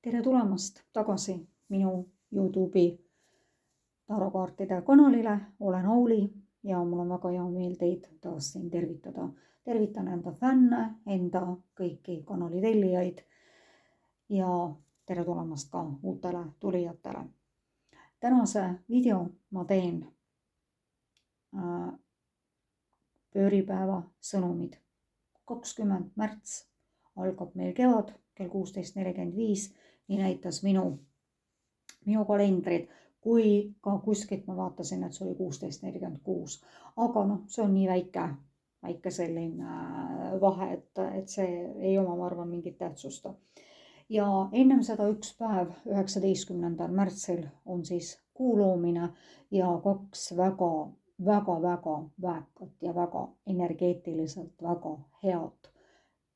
Tere tulemast tagasi minu YouTube'i tarokaartide kanalile. Olen Auli ja mul on väga hea meel teid taas siin tervitada. Tervitan enda fänne, enda kõiki kanali tellijaid ja tere tulemast ka uutele tulijatele. Tänase video ma teen pööripäeva sõnumid. 20. märts algab meil kevad kell 16.45. Nii näitas minu kalendrid, kui ka kuskilt ma vaatasin, et see oli 16.46. Aga see on nii väike selline vahe, et see ei oma, ma arvan, mingit tähtsust. Ja ennem seda üks päev, 19. märtsil on siis kuu loomine ja kaks väga väekat ja väga energeetiliselt väga head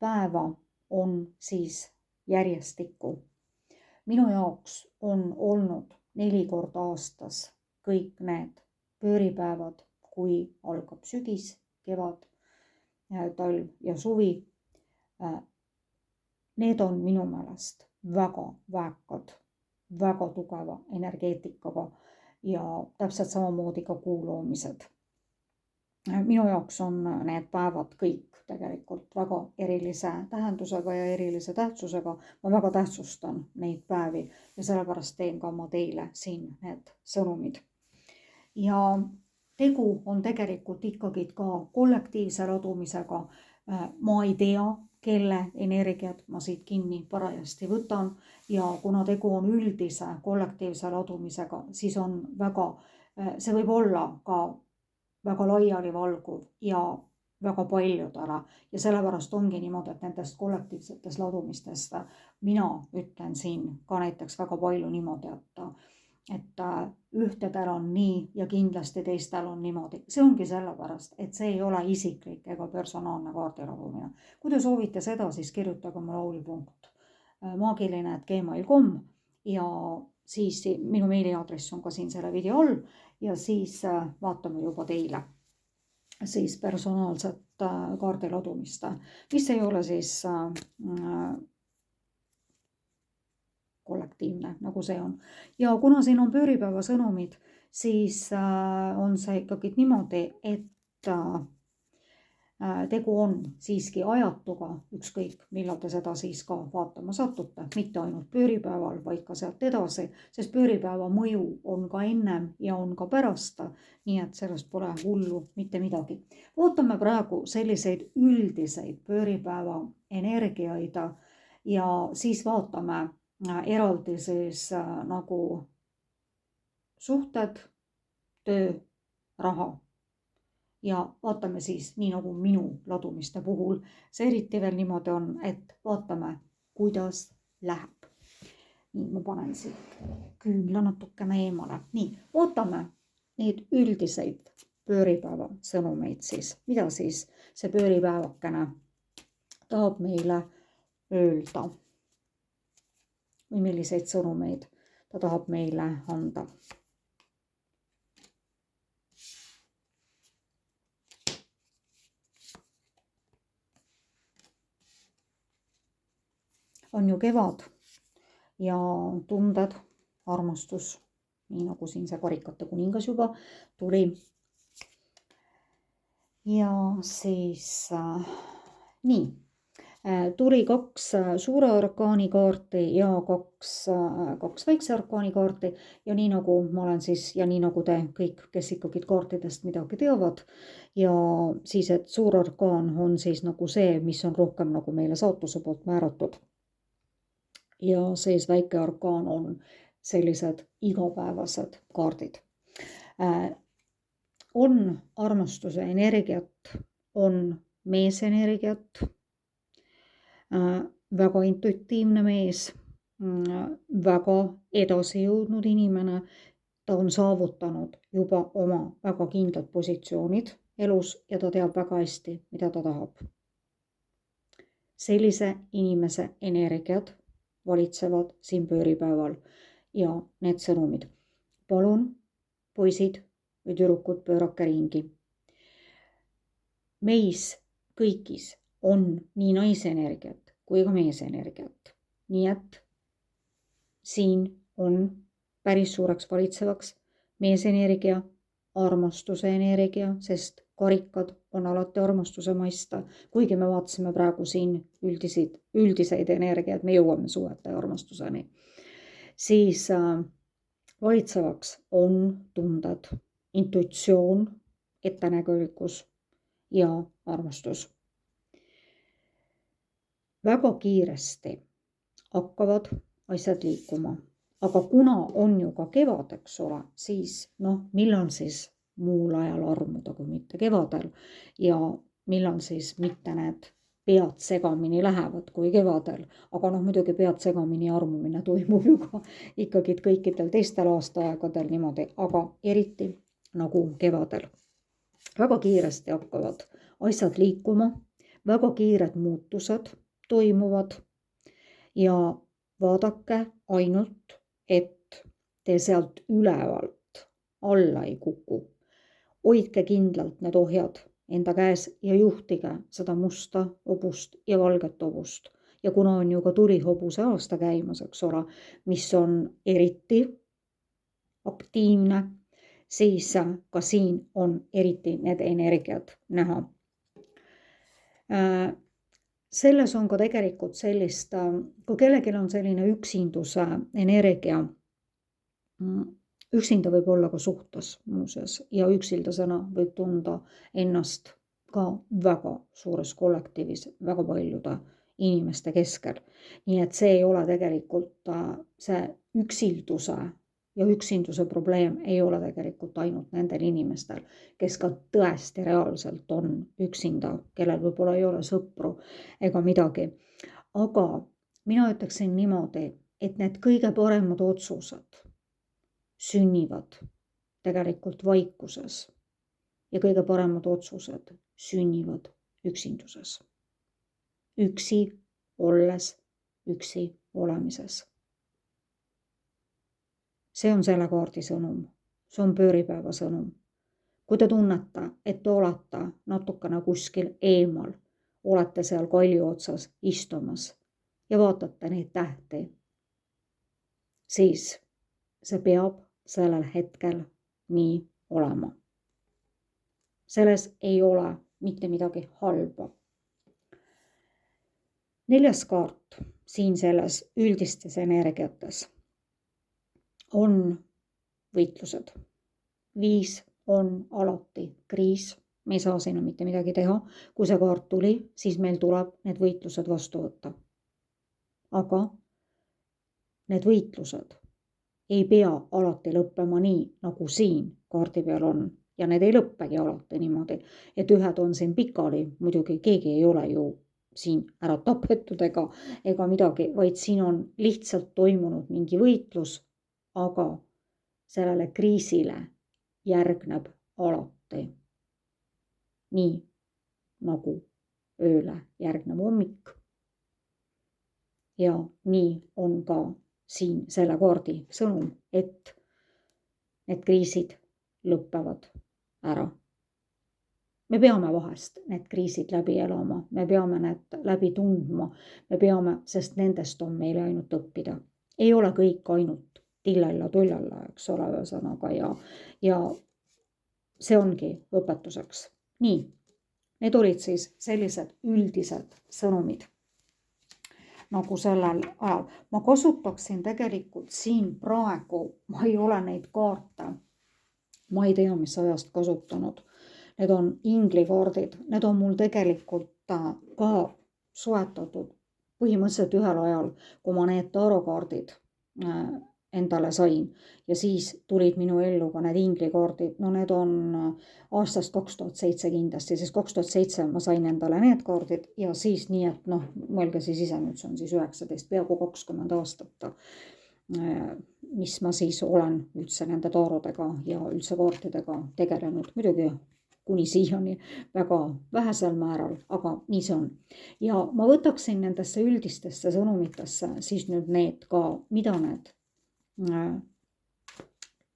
päeva on siis järjestikku. Minu jaoks on olnud 4 korda aastas kõik need pööripäevad, kui algab sügis, kevad, talv ja suvi. Need on minu meelest väga väekad, väga tugeva energeetikaga ja täpselt samamoodi ka kuu loomised. Minu jaoks on need päevad kõik tegelikult väga erilise tähendusega ja erilise tähtsusega. Ma väga tähtsustan neid päevi ja sellepärast teen ka ma teile siin need sõnumid. Ja tegu on tegelikult ikkagi ka kollektiivse ladumisega. Ma ei tea, kelle energiat ma siit kinni parajasti võtan ja kuna tegu on üldise kollektiivse ladumisega, siis on see võib olla ka väga laiali valguv ja väga paljudele ja sellepärast ongi niimoodi, et nendest kollektiivsetest ladumistest mina ütlen siin ka näiteks väga palju niimoodi, et ühtedel on nii ja kindlasti teistel on niimoodi. See ongi sellepärast, et see ei ole isiklik ega personaalne kaardiladumine. Kui te soovite seda, siis kirjutage mulle auli.maagiline@gmail.com ja siis minu meiliaadress on ka siin selle video all ja siis vaatame juba teile siis personaalset kaardiladumist, mis ei ole siis kollektiivne, nagu see on. Ja kuna siin on pööripäeva sõnumid, siis on see ikkagi niimoodi, et tegu on siiski ajatuga, ükskõik millal te seda siis ka vaatama satute, mitte ainult pööripäeval, vaid ka sealt edasi, sest pööripäeva mõju on ka ennem ja on ka pärast, nii et sellest pole hullu mitte midagi. Vaatame praegu selliseid üldiseid pööripäeva energiaid ja siis vaatame eraldi siis nagu suhted, töö, raha. Ja vaatame siis nii nagu minu ladumiste puhul. See eriti veel niimoodi on, et vaatame, kuidas läheb. Nii, ma panen siit küünla natukene eemale. Nii, vaatame neid üldiseid pööripäeva sõnumeid siis. Mida siis see pööripäevakene tahab meile öelda? Või milliseid sõnumeid ta tahab meile anda? On ju kevad ja tunded, armastus, nii nagu siin see karikate kuningas juba tuli. Ja siis nii, tuli 2 suure arkaani kaarti ja 2 väikse arkaani kaarti ja nii nagu ma olen siis ja nii nagu te kõik, kes ikkagi kaartidest midagi teavad ja siis, et suur arkaan on siis nagu see, mis on rohkem nagu meile saatuse poolt määratud. Ja siis väike arkaan on sellised igapäevased kaardid. On armastuse energiat, on meesenergiat, väga intuitiivne mees, väga edasi jõudnud inimene, ta on saavutanud juba oma väga kindlad positsioonid elus ja ta teab väga hästi, mida ta tahab. Sellise inimese energiat valitsevad siin pööripäeval ja need sõnumid. Palun, poisid või tüdrukud, pöörake ringi. Meis kõigis on nii naisenergiat kui ka meesenergiat. Nii et siin on päris suureks valitsevaks meesenergia, armastuse energia, sest karikad on alati armastuse maista, kuigi me vaatasime praegu siin üldiseid energiaid, me jõuame suhete ja armastuseni. Siis valitsevaks on tunded, intuitsioon, ettenägelikkus ja armastus. Väga kiiresti hakkavad asjad liikuma, aga kuna on ju ka kevad, eks ole, siis millal siis muul ajal armuda, kui mitte kevadel ja millal siis mitte need pead segamini lähevad kui kevadel, aga muidugi pead segamini armumine toimub ju ka ikkagi kõikidel teistel aastaaegadel niimoodi, aga eriti nagu kevadel. Väga kiiresti hakkavad asjad liikuma, väga kiired muutused toimuvad ja vaadake ainult, et te sealt ülevalt alla ei kuku. Hoidke kindlalt need ohjad enda käes ja juhtige seda musta hobust ja valget hobust. Ja kuna on ju ka tulihobuse aasta käimas, eks ole, mis on eriti aktiivne, siis ka siin on eriti need energiat näha. Selles on ka tegelikult sellist, kui kellelgi on selline üksinduse energia, üksinda võib olla ka suhtes muuseas ja üksildasena võib tunda ennast ka väga suures kollektiivis, väga paljude inimeste keskel. Nii et see ei ole tegelikult see üksilduse ja üksinduse probleem ei ole tegelikult ainult nendel inimestel, kes ka tõesti reaalselt on üksinda, kellel võib-olla ei ole sõpru ega midagi. Aga mina ütleksin niimoodi, et need kõige paremad otsused sünnivad tegelikult vaikuses ja kõige paremad otsused sünnivad üksinduses. Üksi olles, üksi olemises. See on selle kaardi sõnum. See on pööripäeva sõnum. Kui te tunnete, et te olete natukene kuskil eemal, olete seal kalju otsas istumas ja vaatate neid tähti, siis see peab sellel hetkel nii olema. Selles ei ole mitte midagi halba. 4. kaart siin selles üldistes energiates on võitlused. 5 on alati kriis. Me ei saa sinna mitte midagi teha. Kui see kaart tuli, siis meil tuleb need võitlused vastu võtta. Aga need võitlused ei pea alati lõppema nii, nagu siin kaardi peal on. Ja need ei lõppegi alati niimoodi, et ühed on siin pikali, muidugi keegi ei ole ju siin ära tapetud ega midagi, vaid siin on lihtsalt toimunud mingi võitlus, aga sellele kriisile järgneb alati nii nagu ööle järgneb hommik. Ja nii on ka siin selle kaardi sõnum, et need kriisid lõppevad ära. Me peame vahest need kriisid läbi elama, me peame need läbi tundma, me peame, sest nendest on meile ainult õppida. Ei ole kõik ainult tillella-tullella, eks ole, ühesõnaga ja see ongi õpetuseks. Nii, need olid siis sellised üldised sõnumid nagu sellel ajal. Ma kasutaksin tegelikult siin praegu, ma ei ole neid kaarte, ma ei tea, mis ajast kasutanud. Need on inglikaardid, need on mul tegelikult ka soetatud põhimõtteliselt ühel ajal, kui ma need tarokaardid endale sain ja siis tulid minu ellu ka need inglikaardid. No need on aastast 2007 kindlasti, sest 2007 ma sain endale need kaardid ja siis nii, et mõelge siis ise, nüüd see on siis 19, peaaegu 20 aastat, mis ma siis olen üldse nende taarodega ja üldse kaartidega tegelenud. Muidugi kuni siiani väga vähesel määral, aga nii see on. Ja ma võtaksin nendesse üldistesse sõnumitesse siis nüüd need ka, mida need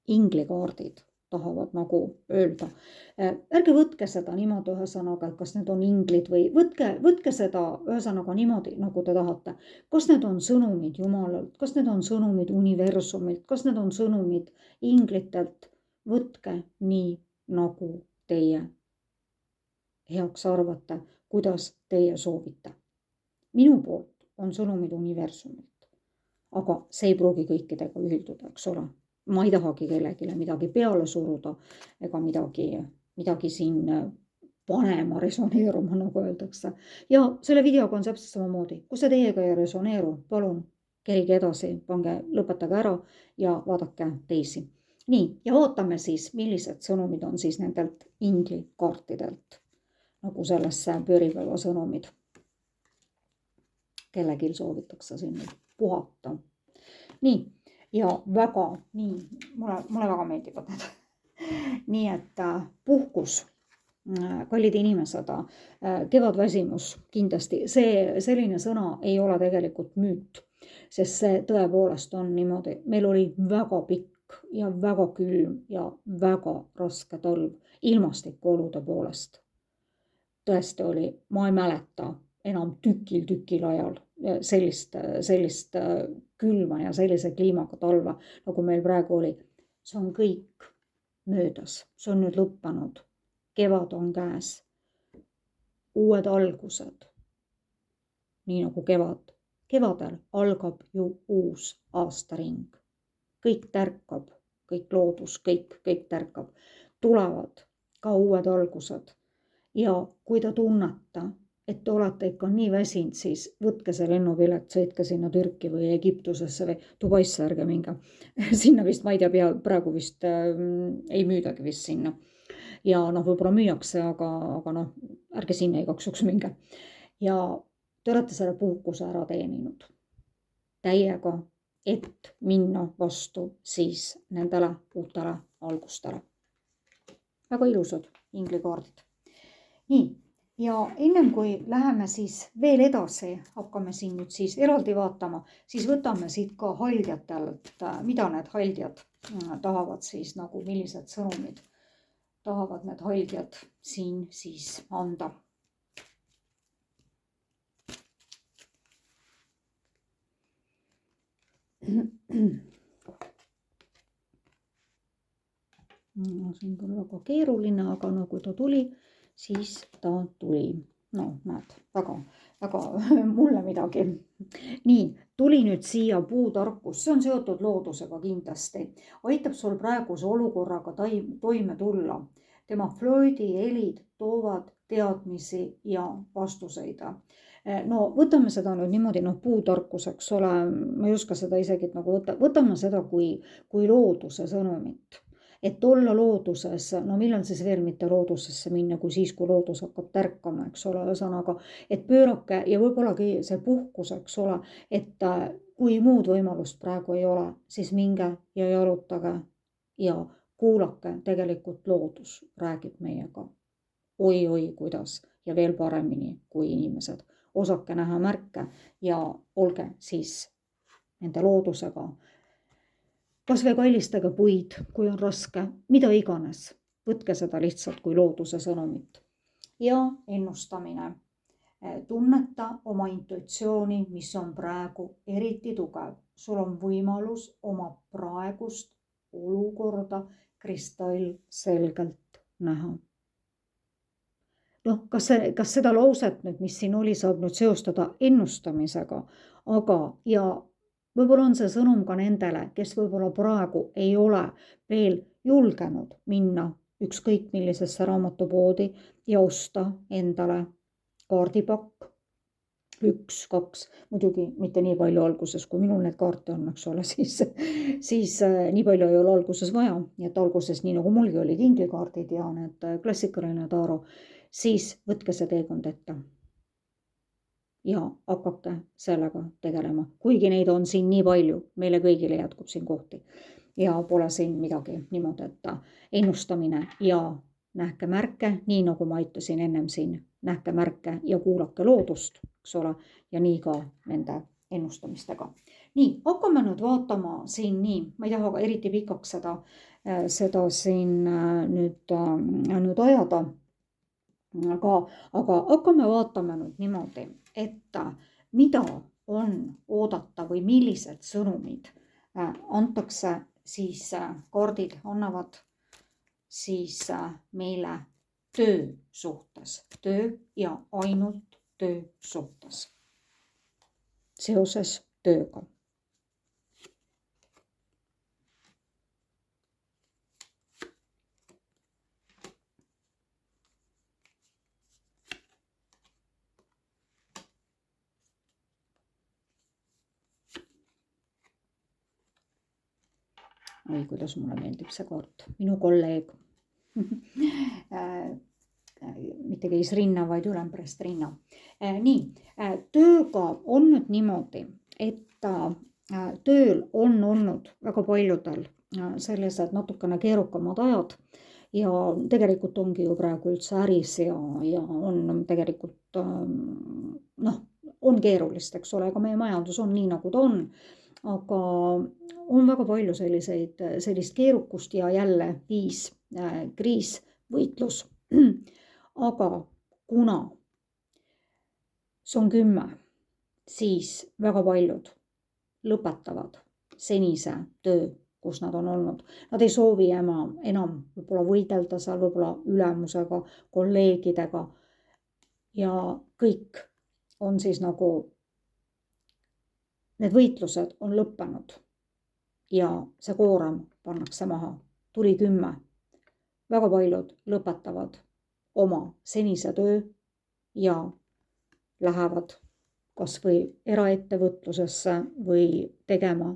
inglikaardid, tahavad nagu öelda. Ärge võtke seda niimoodi ühesõnaga, et kas need on inglid või võtke seda ühesõnaga niimoodi, nagu te tahate. Kas need on sõnumid Jumalalt, kas need on sõnumid universumilt, kas need on sõnumid inglitelt, võtke nii, nagu teie heaks arvate, kuidas teie soovite. Minu poolt on sõnumid universumilt. Aga see ei pruugi kõikidega ühilduda, eks ole. Ma ei tahagi kellelegi midagi peale suruda ega midagi siin panema resoneeruma, nagu öeldakse. Ja selle videoga on täpselt samamoodi. Kui see teiega ei resoneeru, palun kerige edasi, lõpetage ära ja vaadake teisi. Nii, ja vaatame siis, millised sõnumid on siis nendelt inglikaartidelt, nagu sellesse pööripäeva sõnumid. Kellelgi soovitakse siin puhata. Nii, ja mulle väga meeldivad need. Nii, et puhkus, kallid inimesed, kevadväsimus kindlasti, selline sõna ei ole tegelikult müüt, sest see tõepoolest on niimoodi. Meil oli väga pikk ja väga külm ja väga raske talv ilmastikuolude poolest. Tõesti oli, ma ei mäleta enam tükil ajal sellist külma ja sellise kliimaga talve, nagu meil praegu oli. See on kõik möödas, see on nüüd lõppenud. Kevad on käes. Uued algused. Nii nagu kevadel algab ju uus aastaring. Kõik tärkab, kõik loodus, kõik tärkab. Tulevad ka uued algused. Ja kui te tunnete, et te olete ikka nii väsinud, siis võtke see lennupilet, sõitke sinna Türki või Egiptusesse või Dubaisse, ärge minge. Sinna vist, ma ei tea, praegu vist ei müüdagi vist sinna. Ja võib-olla müüakse, aga ärge sinna igaks juhuks minge. Ja te olete selle puhkuse ära teeninud täiega, et minna vastu siis nendele uutele algustele. Väga ilusad inglikaardid. Nii. Ja ennem kui läheme siis veel edasi, hakkame siin nüüd siis eraldi vaatama, siis võtame siit ka haldjatelt, mida need haldjad tahavad siis nagu, millised sõnumid tahavad need haldjad siin siis anda. See on küll väga keeruline, aga kui ta tuli, siis ta tuli. Näed, väga mulle midagi. Nii, tuli nüüd siia puutarkus. See on seotud loodusega kindlasti. Aitab sul praeguse olukorraga toime tulla. Tema flöödi helid toovad teadmisi ja vastuseid. Võtame seda nüüd niimoodi, puutarkuseks ole. Ma ei oska seda isegi võtame seda kui looduse sõnumit. Et olla looduses, millal siis veel mitte loodusesse minna, kui siis, kui loodus hakkab tärkama, eks ole, ühesõnaga, et pöörake ja võibollagi see puhkus, eks ole, et kui muud võimalust praegu ei ole, siis minge ja jalutage ja kuulake, tegelikult loodus räägib meiega. Oi, kuidas ja veel paremini kui inimesed. Osake näha märke ja olge siis nende loodusega. Kas või kallistage puid, kui on raske, mida iganes. Võtke seda lihtsalt kui looduse sõnumit. Ja ennustamine. Tunneta oma intuitsiooni, mis on praegu eriti tugev. Sul on võimalus oma praegust olukorda kristallselgelt näha. Kas seda lauset, mis siin oli, saab nüüd seostada ennustamisega, aga võib-olla on see sõnum ka nendele, kes võib-olla praegu ei ole veel julgenud minna ükskõik millisesse raamatupoodi ja osta endale kaardipakk. 1, 2, muidugi mitte nii palju alguses, kui minul need kaarte on, eks ole, siis nii palju ei ole alguses vaja. Nii et alguses, nii nagu mulgi olid inglikaardid ja need klassikaline taaro, siis võtke see teekond ette. Ja hakake sellega tegelema. Kuigi neid on siin nii palju, meile kõigile jätkub siin kohti. Ja pole siin midagi niimoodi, et ennustamine ja nähke märke, nii nagu ma ütlesin ennem siin, nähke märke ja kuulake loodust, eks ole, ja nii ka nende ennustamistega. Nii, hakkame nüüd vaatama siin nii, ma ei taha ka eriti pikaks seda siin nüüd ajada, aga hakkame vaatama nüüd niimoodi, et mida on oodata või millised sõnumid antakse siis, kaardid annavad siis meile töö suhtes, töö ja ainult töö suhtes, seoses tööga. Oi, kuidas mulle meeldib see kaart, minu kolleeg mitte käis rinna, vaid ülemprest rinna. Nii, tööga on nüüd niimoodi, et tööl on olnud väga paljudel sellised natukene keerukamad ajad ja tegelikult ongi ju praegu üldse äris ja on tegelikult on keerulist, eks ole, aga meie majandus on nii, nagu ta on. Aga on väga palju sellist keerukust ja jälle viis, kriis, võitlus. Aga kuna see on 10, siis väga paljud lõpetavad senise töö, kus nad on olnud. Nad ei soovi enam võib-olla võidelda seal võib-olla ülemusega, kolleegidega ja kõik on siis nagu need võitlused on lõppenud ja see koorem pannakse maha. Tuli 10. Väga paljud lõpetavad oma senise töö ja lähevad kas või eraettevõtlusesse või tegema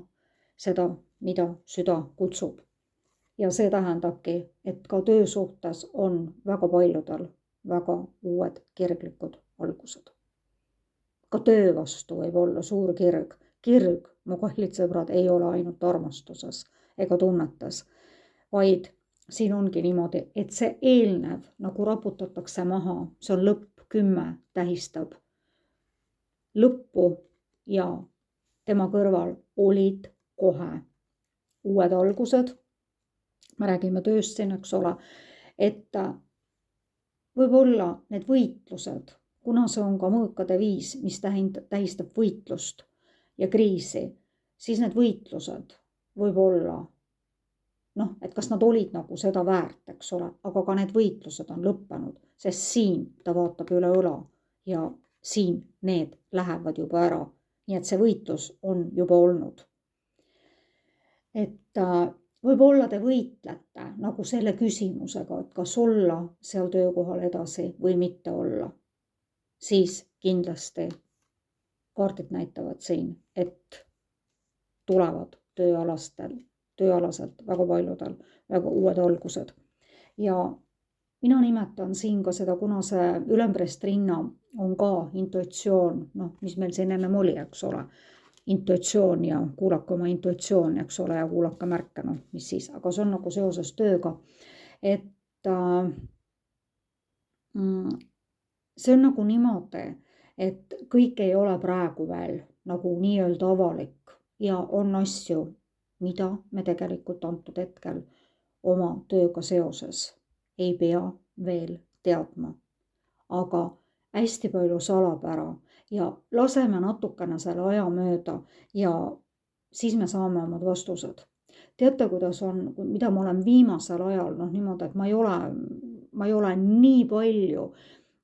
seda, mida süda kutsub. Ja see tähendabki, et ka töö suhtes on väga paljudel väga uued kirglikud algused. Ka töö vastu võib olla suur kirg. Kirg, mu kallid sõbrad, ei ole ainult armastuses ega tunnetes, vaid siin ongi niimoodi, et see eelnev nagu raputatakse maha, see on lõpp, 10 tähistab lõppu ja tema kõrval olid kohe uued algused. Me räägime tööst siin, eks ole, et võib-olla need võitlused, kuna see on ka mõõkade viis, mis tähistab võitlust ja kriisi, siis need võitlused võib olla, et kas nad olid nagu seda väärt, eks ole, aga ka need võitlused on lõppenud, sest siin ta vaatab üle õla ja siin need lähevad juba ära. Nii et see võitlus on juba olnud. Et võib-olla te võitlete nagu selle küsimusega, et kas olla seal töökohal edasi või mitte olla, siis kindlasti kaardid näitavad siin, et tulevad tööalaselt väga paljudel väga uued algused. Ja mina nimetan siin ka seda, kuna see ülemprest rinna on ka intuitsioon, mis meil siin ennem oli, eks ole, intuitsioon ja kuulake oma intuitsiooni, eks ole, ja kuulake märke, mis siis, aga see on nagu seoses tööga, et see on nagu niimoodi, et kõik ei ole praegu veel nagu nii-öelda avalik ja on asju, mida me tegelikult antud hetkel oma tööga seoses ei pea veel teadma. Aga hästi palju salapära ja laseme natukene selle aja mööda ja siis me saame omad vastused. Teate, kuidas on, mida ma olen viimasel ajal, niimoodi, et ma ei ole nii palju.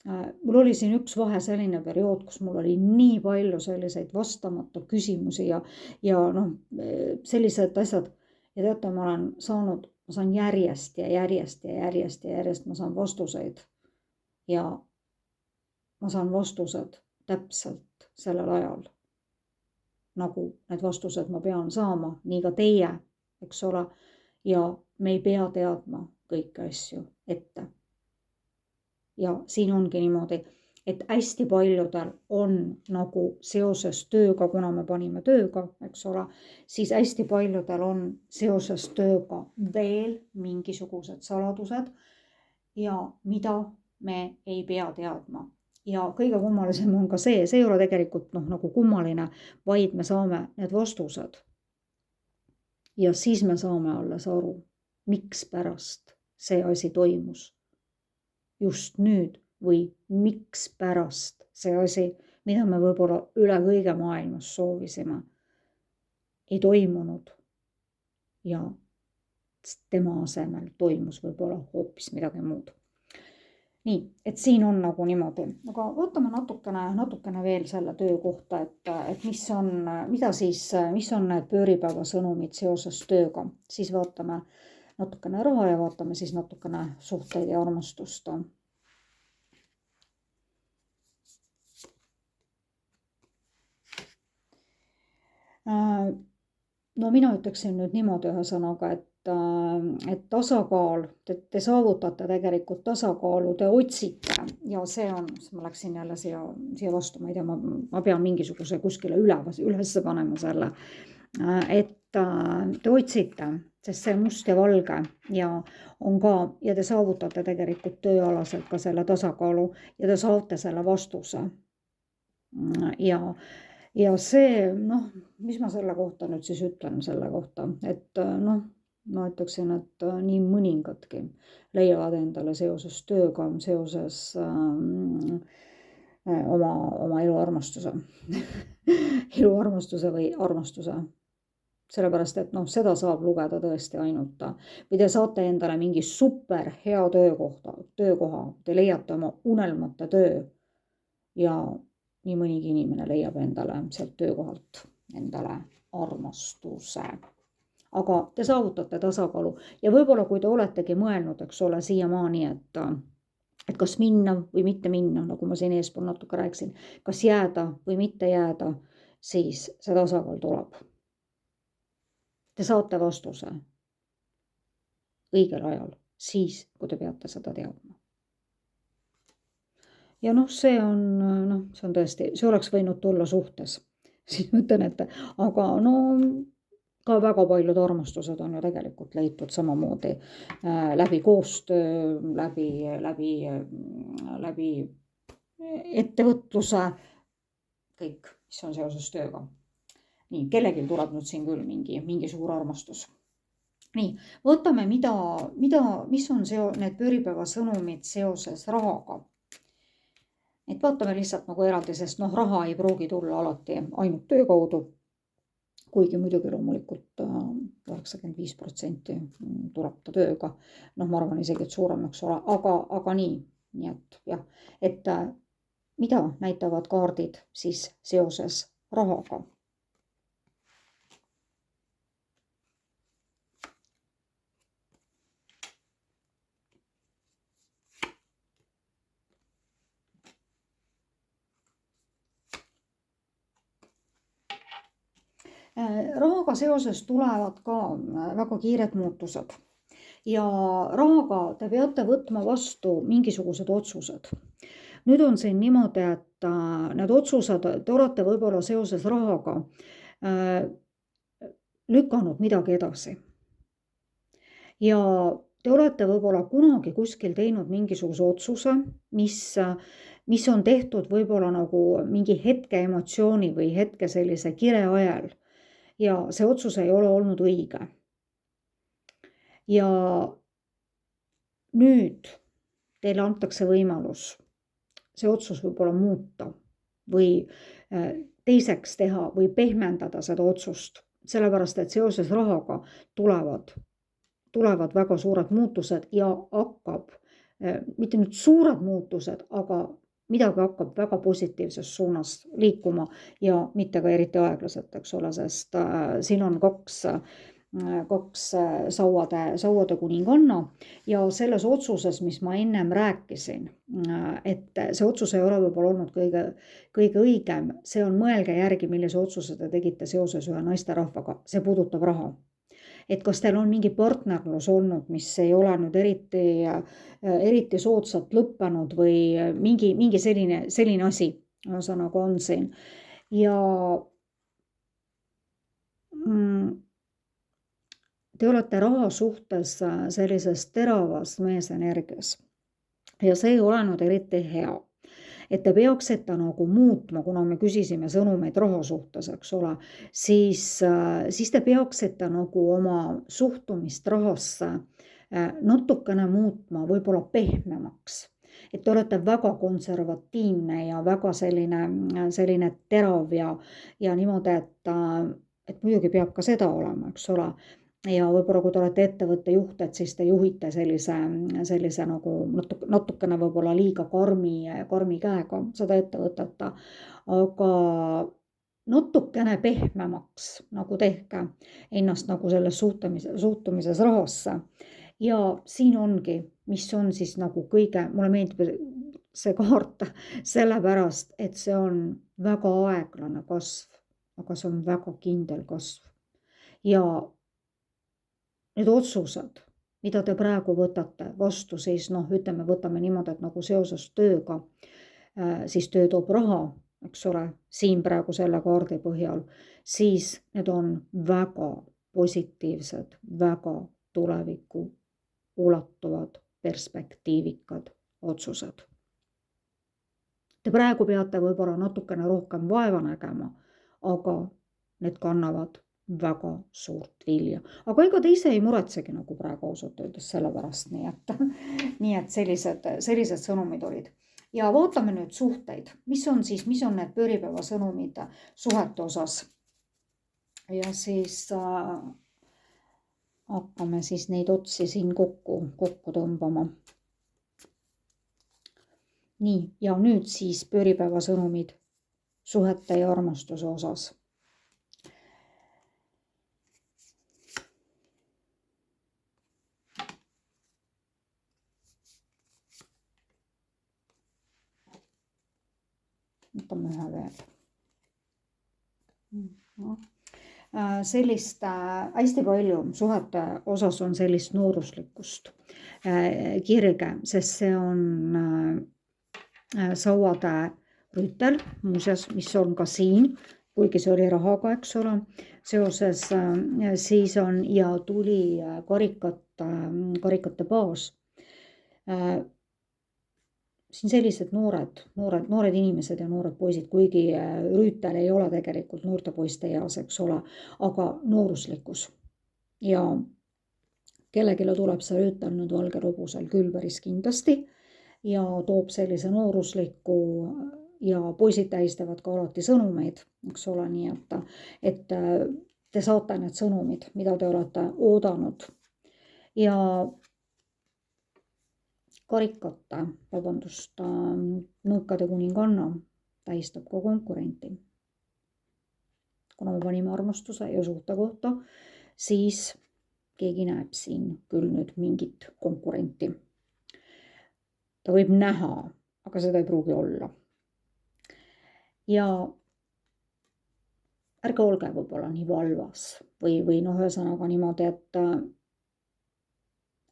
Mul oli siin üks vahe selline periood, kus mul oli nii palju selliseid vastamata küsimusi ja sellised asjad. Ja teate, ma saan järjest ja järjest ma saan vastuseid. Ja ma saan vastused täpselt sellel ajal. Nagu need vastused ma pean saama, nii ka teie, eks ole. Ja me ei pea teadma kõiki asju ette. Ja siin ongi niimoodi, et hästi paljudel on nagu seoses tööga, kuna me panime tööga, eks ole, siis hästi paljudel on seoses tööga veel mingisugused saladused ja mida me ei pea teadma. Ja kõige kummalisem on ka see ei ole tegelikult nagu kummaline, vaid me saame need vastused. Ja siis me saame alles aru, miks pärast see asi toimus just nüüd või miks pärast see asi, mida me võib-olla üle kõige maailmas soovisime, ei toimunud ja tema asemel toimus võib-olla hoopis midagi muud. Nii, et siin on nagu niimoodi, aga vaatame natukene veel selle töö kohta, et mis on need pööripäeva sõnumid seoses tööga, siis vaatame natukene raha ja vaatame siis natukene suhteid ja armastust. No mina ütleksin nüüd niimoodi ühe sõnaga, et tasakaal, te saavutate tegelikult tasakaalu, te otsite ja see on, ma läksin jälle siia vastu, ma ei tea, ma pean mingisuguse kuskile üles panema selle, et te otsite, sest see must ja valge ja on ka, ja te saavutate tegelikult tööalaselt ka selle tasakaalu ja te saate selle vastuse. Ja see, mis ma selle kohta nüüd siis ütlen selle kohta, et ma ütleksin, et nii mõningadki leiavad endale seoses tööga, seoses oma eluarmastuse, eluarmastuse või armastuse. Sellepärast, et seda saab lugeda tõesti ainult. Või te saate endale mingi super hea töökoha, te leiate oma unelmate töö ja nii mõnigi inimene leiab endale sealt töökohalt endale armastuse. Aga te saavutate tasakaalu ja võib-olla kui te oletegi mõelnud, eks ole, siiamaani, et kas minna või mitte minna, nagu ma siin eespool natuke rääkisin, kas jääda või mitte jääda, siis see tasakaal tuleb. Te saate vastuse õigel ajal, siis kui te peate seda teadma. Ja see on tõesti, see oleks võinud tulla suhtes. Siis ma ütlen, et aga ka väga paljud armastused on ju tegelikult leitud samamoodi läbi koostöö, läbi ettevõtluse, kõik, mis on seoses tööga. Nii, kellelgi tuleb nüüd siin küll mingi suur armastus. Nii, vaatame, mis on need pööripäeva sõnumid seoses rahaga. Et vaatame lihtsalt nagu eraldi, sest raha ei pruugi tulla alati ainult töö kaudu, kuigi muidugi loomulikult 95% tuleb ta tööga. Ma arvan isegi, et suurem, eks ole, aga nii et jah, et mida näitavad kaardid siis seoses rahaga? Rahaga seoses tulevad ka väga kiired muutused ja rahaga te peate võtma vastu mingisugused otsused. Nüüd on siin niimoodi, et need otsused, te olete võib-olla seoses rahaga lükanud midagi edasi. Ja te olete võib-olla kunagi kuskil teinud mingisuguse otsuse, mis on tehtud võib-olla nagu mingi hetke emotsiooni või hetke sellise kire ajal. Ja see otsus ei ole olnud õige. Ja nüüd teile antakse võimalus see otsus võib-olla muuta või teiseks teha või pehmendada seda otsust, sellepärast et seoses rahaga tulevad väga suured muutused ja hakkab, mitte nüüd suured muutused, aga midagi hakkab väga positiivses suunas liikuma ja mitte ka eriti aeglaselt, eks ole, sest siin on kaks sauade kuninganna ja selles otsuses, mis ma ennem rääkisin, et see otsus ei ole võib-olla olnud kõige õigem, see on mõelge järgi, millise otsuse te tegite seoses ühe naisterahvaga, see puudutab raha. Et kas teil on mingi partnerlus olnud, mis ei ole nüüd eriti soodsalt lõppenud või mingi selline asi, ühesõnaga on siin. Ja te olete raha suhtes sellises teravas meesenergias ja see ei ole nüüd eriti hea. et te peaksite nagu muutma, kuna me küsisime sõnumeid raha suhtes, eks ole, siis te peaksite nagu oma suhtumist rahasse natukene muutma, võib-olla pehmemaks. Et te olete väga konservatiivne ja väga selline terav ja niimoodi, et muidugi peab ka seda olema, eks ole. Ja võib-olla kui te olete ettevõtte juht, et siis te juhite sellise nagu natukene võib-olla liiga karmi käega seda ettevõtet, aga natukene pehmemaks nagu tehke ennast nagu selles suhtumises rahasse. Ja siin ongi, mis on siis nagu mulle meeldib see kaart sellepärast, et see on väga aeglane kasv, aga see on väga kindel kasv. Ja need otsused, mida te praegu võtate vastu, siis ütleme, võtame niimoodi, et nagu seoses tööga, siis töö toob raha, eks ole, siin praegu selle kaardi põhjal, siis need on väga positiivsed, väga tulevikku ulatuvad perspektiivikad otsused. Te praegu peate võib-olla natukene rohkem vaeva nägema, aga need kannavad väga suurt vilja. Aga ega te ise ei muretsegi nagu praegu ausalt öeldes selle pärast, nii et sellised sõnumid olid. Ja vaatame nüüd suhteid. Mis on need pööripäeva sõnumid suhete osas? Ja siis hakkame siis neid otsi siin kokku tõmbama. Nii, ja nüüd siis pööripäeva sõnumid suhete ja armastuse osas. Võtame ühe veel. Sellist hästi palju suhete osas on sellist nooruslikkust kirge, sest see on sauade rüütel, muuseas, mis on ka siin, kuigi see oli rahaga, eks ole, seoses siis on ja tuli karikate baas. Siin sellised noored inimesed ja noored poisid, kuigi rüütel ei ole tegelikult noorte poiste eas, eks ole, aga nooruslikkus. Ja kellegile tuleb see rüütel nüüd valge robusel küll päris kindlasti ja toob sellise noorusliku ja poisid tähistavad ka alati sõnumeid, eks ole, nii et te saate need sõnumid, mida te olete oodanud. Ja karikate, nõukade kuninganna tähistab ka konkurenti. Kuna me panime armastuse ja suhte kohta, siis keegi näeb siin küll nüüd mingit konkurenti. Ta võib näha, aga seda ei pruugi olla. Ja ärge olge võib-olla nii valvas või ühesõnaga niimoodi, et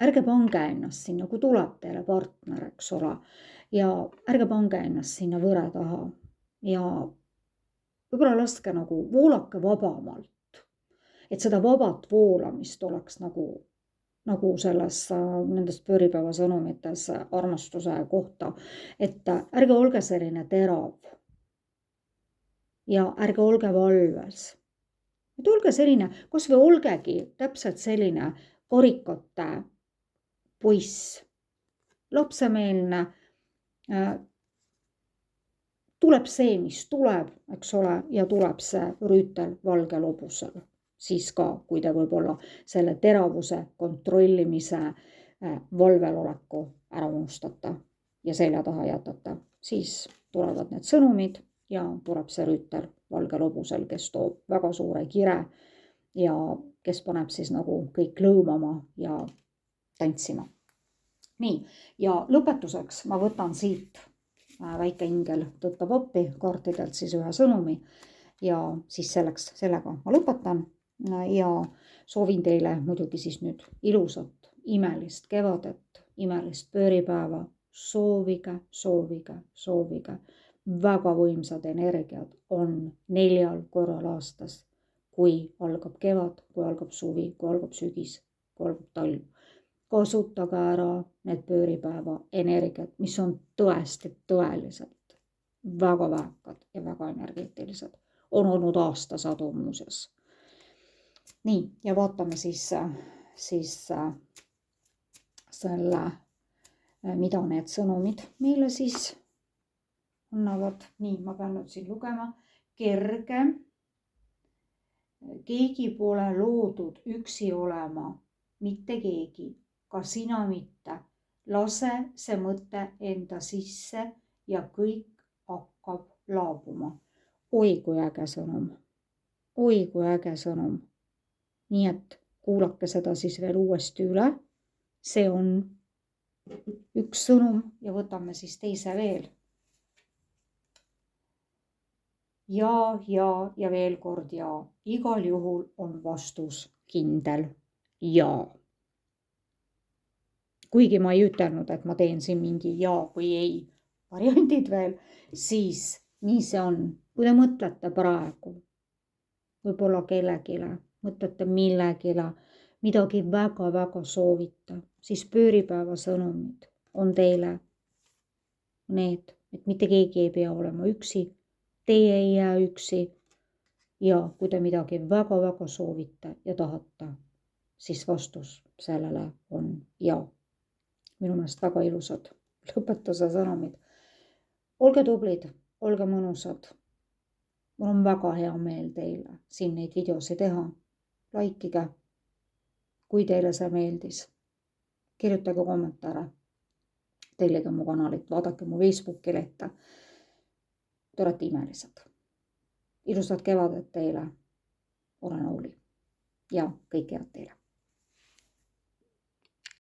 ärge pange ennast sinna, kui tuleb teile partner, eks ole, ja ärge pange ennast sinna võre taha ja võib-olla laske nagu voolake vabamalt, et seda vabat voolamist oleks nagu nendes pööripäeva sõnumites armastuse kohta, et ärge olge selline terav ja ärge olge valves. Et olge selline, kas või olgegi täpselt selline karikate poiss, lapsemeelne, tuleb see, mis tuleb, eks ole, ja tuleb see rüütel valgel hobusel. Siis ka, kui te võib-olla selle teravuse, kontrollimise, valveloleku ära unustate ja selja taha jätate, siis tulevad need sõnumid ja tuleb see rüütel valgel hobusel, kes toob väga suure kire ja kes paneb siis nagu kõik lõõmama ja tantsima. Nii, ja lõpetuseks ma võtan siit väike ingel tõttab appi kaartidelt siis ühe sõnumi ja siis sellega ma lõpetan. Ja soovin teile muidugi siis nüüd ilusat, imelist kevadet, imelist pööripäeva. Soovige. Väga võimsad energiad on 4 korral aastas, kui algab kevad, kui algab suvi, kui algab sügis, kui algab talv. Kasutage ära need pööripäeva energiat, mis on tõesti tõeliselt väga väekad ja väga energeetilised. On olnud aastasadu muuseas. Nii, ja vaatame siis selle, mida need sõnumid meile siis annavad. Nii, ma pean nüüd siin lugema. Kerge. Keegi pole loodud üksi olema, mitte keegi, ka sina mitte. Lase see mõte enda sisse ja kõik hakkab laabuma. Oi, kui äge sõnum. Oi, kui äge sõnum. Nii et kuulake seda siis veel uuesti üle. See on üks sõnum ja võtame siis teise veel. Ja veel kord ja. Igal juhul on vastus kindel ja. Kuigi ma ei ütelnud, et ma teen siin mingi ja või ei variandid veel, siis nii see on. Kui te mõtlete praegu, võib-olla kellegile, mõtlete millegile, midagi väga-väga soovita, siis pööripäeva sõnumid on teile need, et mitte keegi ei pea olema üksi. Teie ei jää üksi ja kui te midagi väga-väga soovite ja tahate, siis vastus sellele on ja. Minu meelest väga ilusad lõpetuse sõnumid. Olge tublid, olge mõnusad. Mul on väga hea meel teile siin neid videosid teha. Laikige, kui teile see meeldis. Kirjutage kommentaare. Tellige mu kanalit, vaadake mu Facebooki lehte. Te olete imelised. Ilusat kevadet teile. Olen Auli ja kõike head teile.